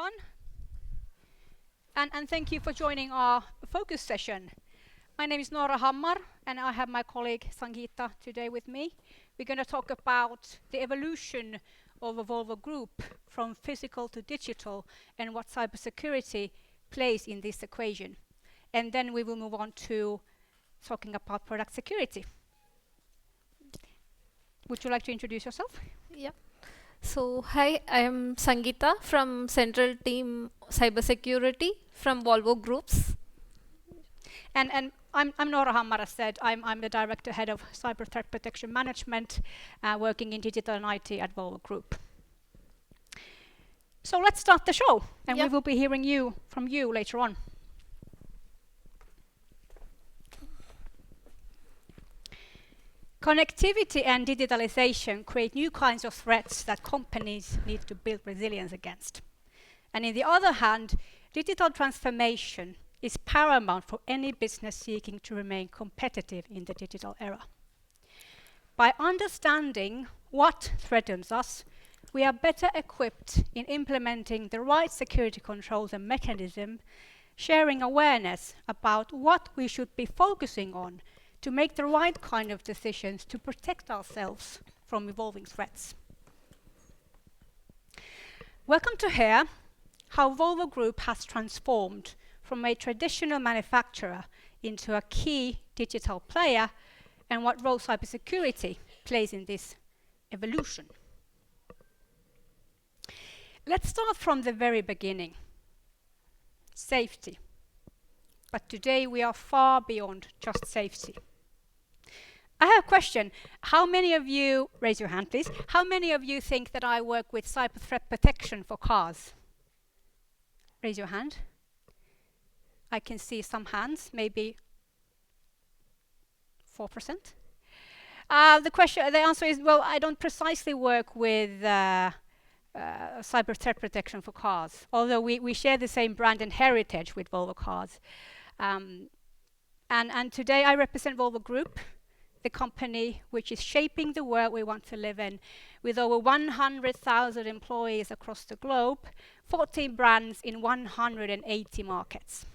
everyone. And thank you for joining our focus session. My name is Noora Hammar, and I have my colleague Sangeetha today with me. We're going to talk about the evolution of a Volvo Group from physical to digital and what cybersecurity plays in this equation. And then we will move on to talking about product security. Would you like to introduce yourself? Yeah. So, hi, I am Sangeetha from Central Team Cybersecurity from Volvo Groups. And I'm Noora Hammar, as said. I'm the Director Head of Cyber Threat Protection Management, working in digital and IT at Volvo Group. So let's start the show, and we will be hearing from you later on. Connectivity and digitalization create new kinds of threats that companies need to build resilience against. And on the other hand, digital transformation is paramount for any business seeking to remain competitive in the digital era. By understanding what threatens us, we are better equipped in implementing the right security controls and mechanisms, sharing awareness about what we should be focusing on to make the right kind of decisions to protect ourselves from evolving threats. Welcome to hear how Volvo Group has transformed from a traditional manufacturer into a key digital player and what role cybersecurity plays in this evolution. Let's start from the very beginning. Safety. But today we are far beyond just safety. I have a question. How many of you, raise your hand please, how many of you think that I work with cyber threat protection for cars? Raise your hand. I can see some hands, maybe 4%. The answer is, well, I don't precisely work with cyber threat protection for cars, although we share the same brand and heritage with Volvo Cars. And today I represent Volvo Group, the company which is shaping the world we want to live in, with over 100,000 employees across the globe, 14 brands in 180 markets.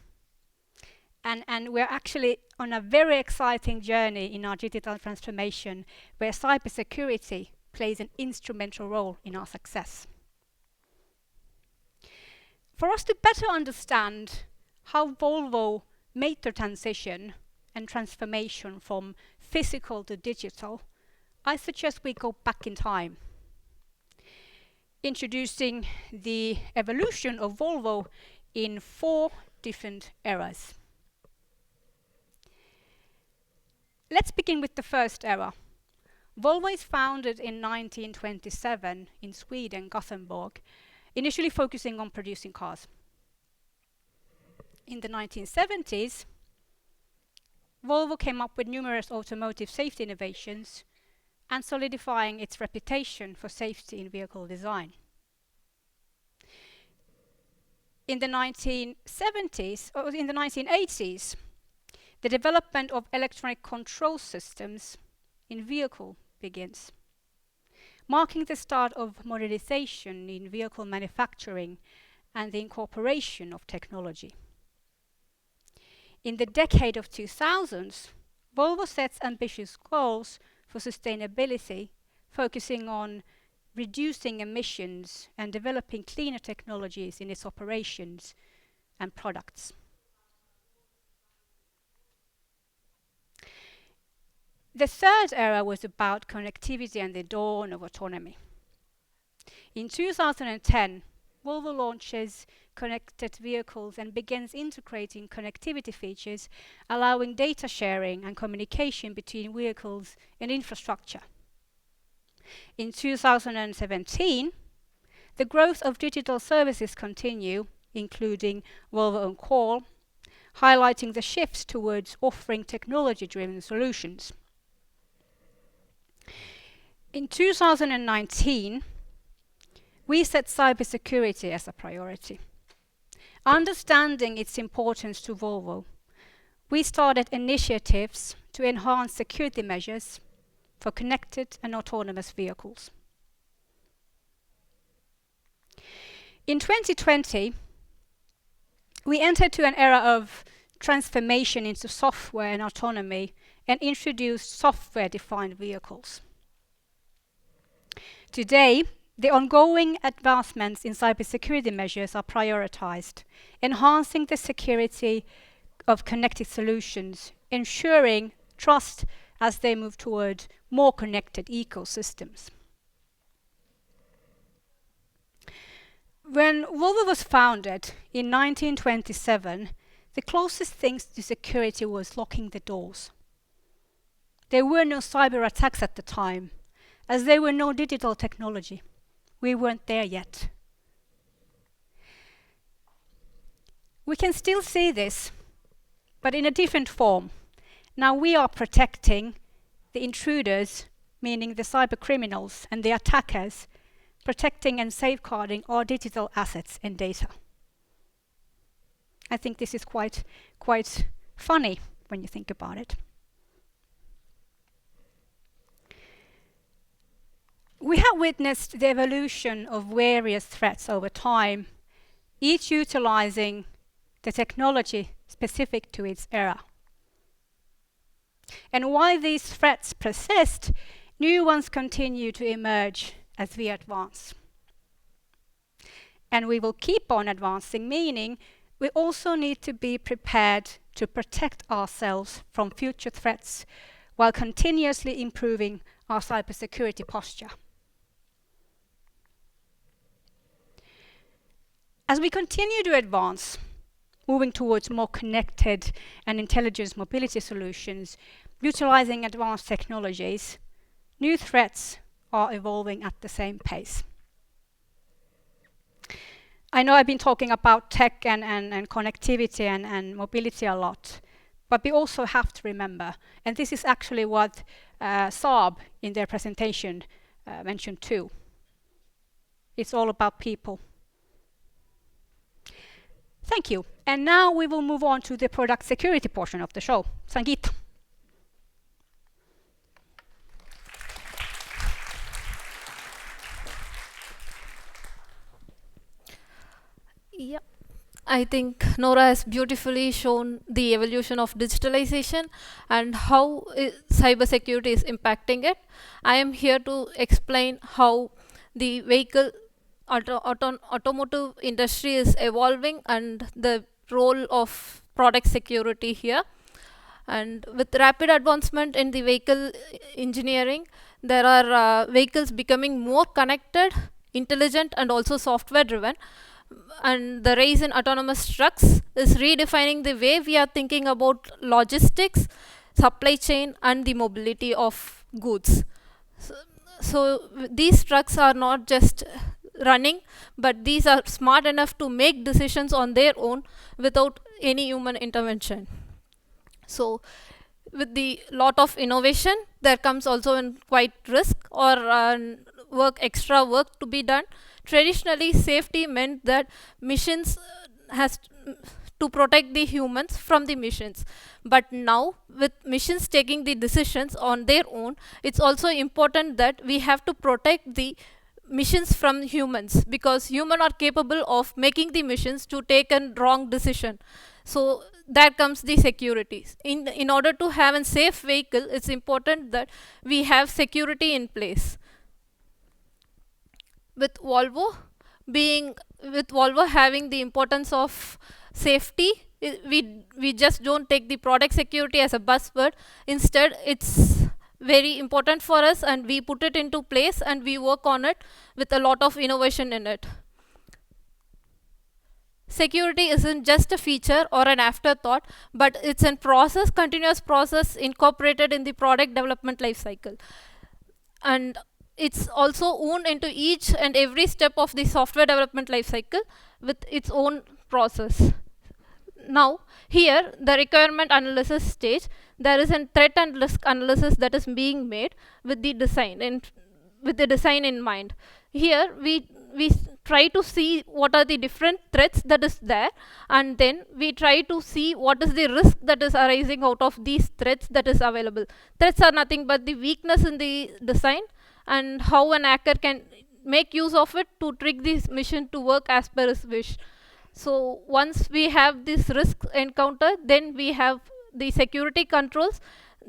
And we're actually on a very exciting journey in our digital transformation, where cybersecurity plays an instrumental role in our success. For us to better understand how Volvo made the transition and transformation from physical to digital, I suggest we go back in time, introducing the evolution of Volvo in 4 different eras. Let's begin with the first era. Volvo is founded in 1927 in Sweden, Gothenburg, initially focusing on producing cars. In the 1970s, Volvo came up with numerous automotive safety innovations and solidifying its reputation for safety in vehicle design. In the 1970s, or in the 1980s, the development of electronic control systems in vehicle begins, marking the start of modernization in vehicle manufacturing and the incorporation of technology. In the decade of 2000s, Volvo sets ambitious goals for sustainability, focusing on reducing emissions and developing cleaner technologies in its operations and products. The third era was about connectivity and the dawn of autonomy. In 2010, Volvo launches connected vehicles and begins integrating connectivity features, allowing data sharing and communication between vehicles and infrastructure. In 2017, the growth of digital services continue, including Volvo On Call, highlighting the shifts towards offering technology-driven solutions. In 2019, we set cybersecurity as a priority. Understanding its importance to Volvo, we started initiatives to enhance security measures for connected and autonomous vehicles. In 2020, we entered to an era of transformation into software and autonomy and introduced software-defined vehicles. Today, the ongoing advancements in cybersecurity measures are prioritized, enhancing the security of connected solutions, ensuring trust as they move toward more connected ecosystems. When Volvo was founded in 1927, the closest things to security was locking the doors. There were no cyber attacks at the time, as there were no digital technology. We weren't there yet. We can still see this, but in a different form. Now we are protecting the intruders, meaning the cyber criminals and the attackers, protecting and safeguarding our digital assets and data. I think this is quite funny when you think about it. We have witnessed the evolution of various threats over time, each utilizing the technology specific to its era. And while these threats persist, new ones continue to emerge as we advance. And we will keep on advancing, meaning we also need to be prepared to protect ourselves from future threats while continuously improving our cybersecurity posture. As we continue to advance, moving towards more connected and intelligent mobility solutions, utilizing advanced technologies, new threats are evolving at the same pace. I know I've been talking about tech and connectivity and mobility a lot, but we also have to remember, and this is actually what Saab in their presentation mentioned too. It's all about people. Thank you. And now we will move on to the product security portion of the show. Sangeetha. Yeah, I think Noora has beautifully shown the evolution of digitalization and how cybersecurity is impacting it. I am here to explain how the vehicle automotive industry is evolving and the role of product security here. And with rapid advancement in the vehicle engineering, there are vehicles becoming more connected, intelligent, and also software driven. And the rise in autonomous trucks is redefining the way we are thinking about logistics, supply chain, and the mobility of goods. So these trucks are not just running, but these are smart enough to make decisions on their own without any human intervention. So with the lot of innovation, there comes also in quite risk or extra work to be done. Traditionally, safety meant that missions has to protect the humans from the missions. But now, with missions taking the decisions on their own, it's also important that we have to protect the missions from humans, because humans are capable of making the missions to take a wrong decision. So there comes the security. In order to have a safe vehicle, it's important that we have security in place. With Volvo having the importance of safety, we just don't take the product security as a buzzword. Instead, it's very important for us, and we put it into place and we work on it with a lot of innovation in it. Security isn't just a feature or an afterthought, but it's a process, continuous process incorporated in the product development lifecycle. And it's also woven into each and every step of the software development lifecycle with its own process. Now, here, the requirement analysis stage, there is a threat and risk analysis that is being made with the design in mind. Here, we try to see what are the different threats that is there, and then we try to see what is the risk that is arising out of these threats that is available. Threats are nothing but the weakness in the design and how an hacker can make use of it to trick this machine to work as per his wish. So once we have this risk encounter, then we have the security controls.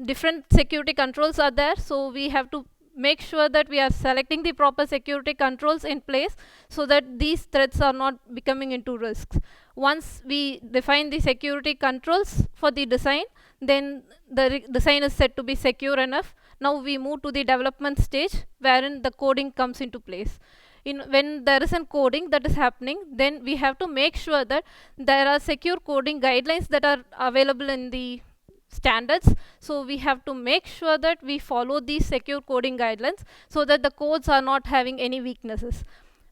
Different security controls are there, so we have to make sure that we are selecting the proper security controls in place so that these threats are not becoming into risks. Once we define the security controls for the design, then the design is said to be secure enough. Now we move to the development stage wherein the coding comes into place. When there is a coding that is happening, then we have to make sure that there are secure coding guidelines that are available in the standards. So we have to make sure that we follow these secure coding guidelines so that the codes are not having any weaknesses.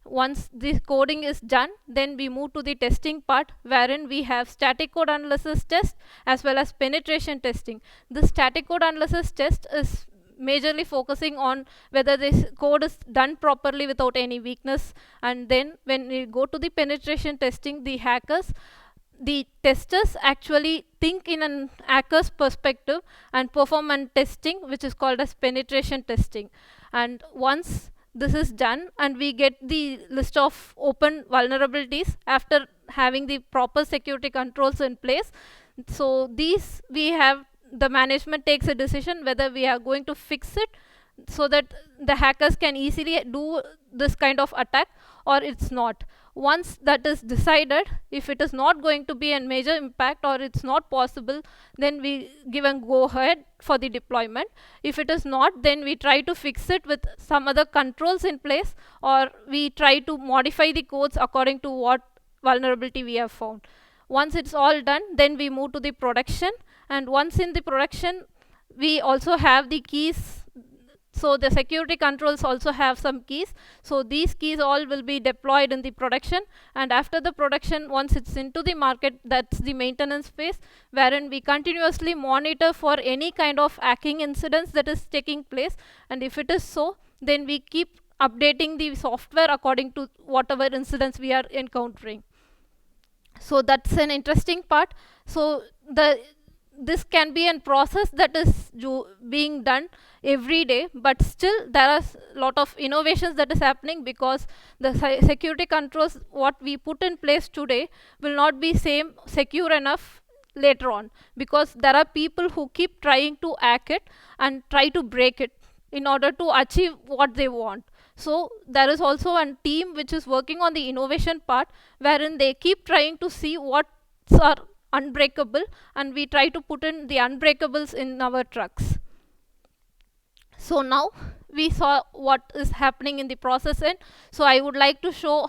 Once the coding is done, then we move to the testing part wherein we have static code analysis test as well as penetration testing. The static code analysis test is majorly focusing on whether this code is done properly without any weakness, and then when we go to the penetration testing, the testers actually think in an hacker's perspective and perform an testing which is called as penetration testing. And once this is done and we get the list of open vulnerabilities after having the proper security controls in place, so these we have, the management takes a decision whether we are going to fix it so that the hackers can easily do this kind of attack or it's not. Once that is decided, if it is not going to be a major impact or it's not possible, then we give a go ahead for the deployment. If it is not, then we try to fix it with some other controls in place, or we try to modify the codes according to what vulnerability we have found. Once it's all done, then we move to the production, and once in the production, we also have the keys. So the security controls also have some keys. So these keys all will be deployed in the production, and after the production, once it's into the market, that's the maintenance phase wherein we continuously monitor for any kind of hacking incidents that is taking place, and if it is so, then we keep updating the software according to whatever incidents we are encountering. So that's an interesting part. So this can be a process that is being done every day, but still there are a lot of innovations that is happening, because the security controls what we put in place today will not be same secure enough later on, because there are people who keep trying to hack it and try to break it in order to achieve what they want. So there is also a team which is working on the innovation part wherein they keep trying to see what are unbreakable, and we try to put in the unbreakables in our trucks. So now we saw what is happening in the process end. So I would like to show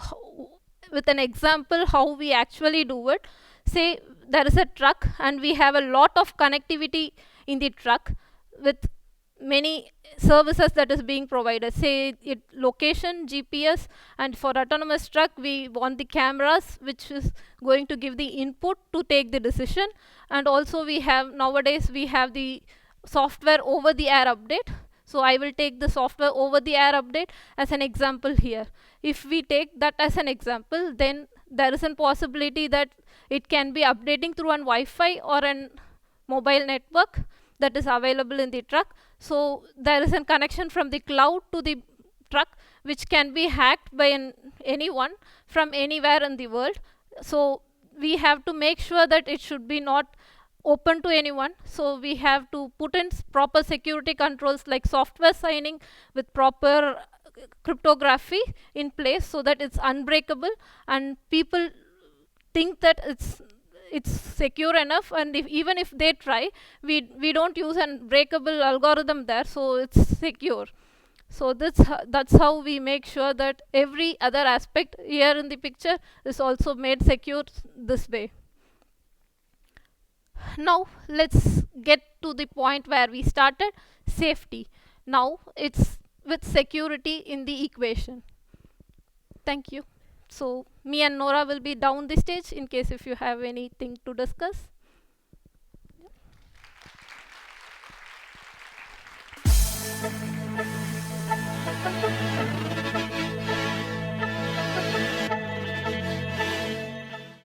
with an example how we actually do it. Say there is a truck and we have a lot of connectivity in the truck with many services that is being provided. Say it location, GPS, and for autonomous truck we want the cameras which is going to give the input to take the decision, and also we have nowadays we have the software over the air update. So I will take the software over the air update as an example here. If we take that as an example, then there is a possibility that it can be updating through an Wi-Fi or an mobile network that is available in the truck. So there is a connection from the cloud to the truck which can be hacked by anyone from anywhere in the world. So we have to make sure that it should be not open to anyone. So we have to put in proper security controls like software signing with proper cryptography in place so that it's unbreakable and people think that it's secure enough, and even if they try, we don't use an breakable algorithm there, so it's secure. So that's how we make sure that every other aspect here in the picture is also made secure this way. Now let's get to the point where we started, safety. Now it's with security in the equation. Thank you. So me and Noora will be down the stage in case if you have anything to discuss.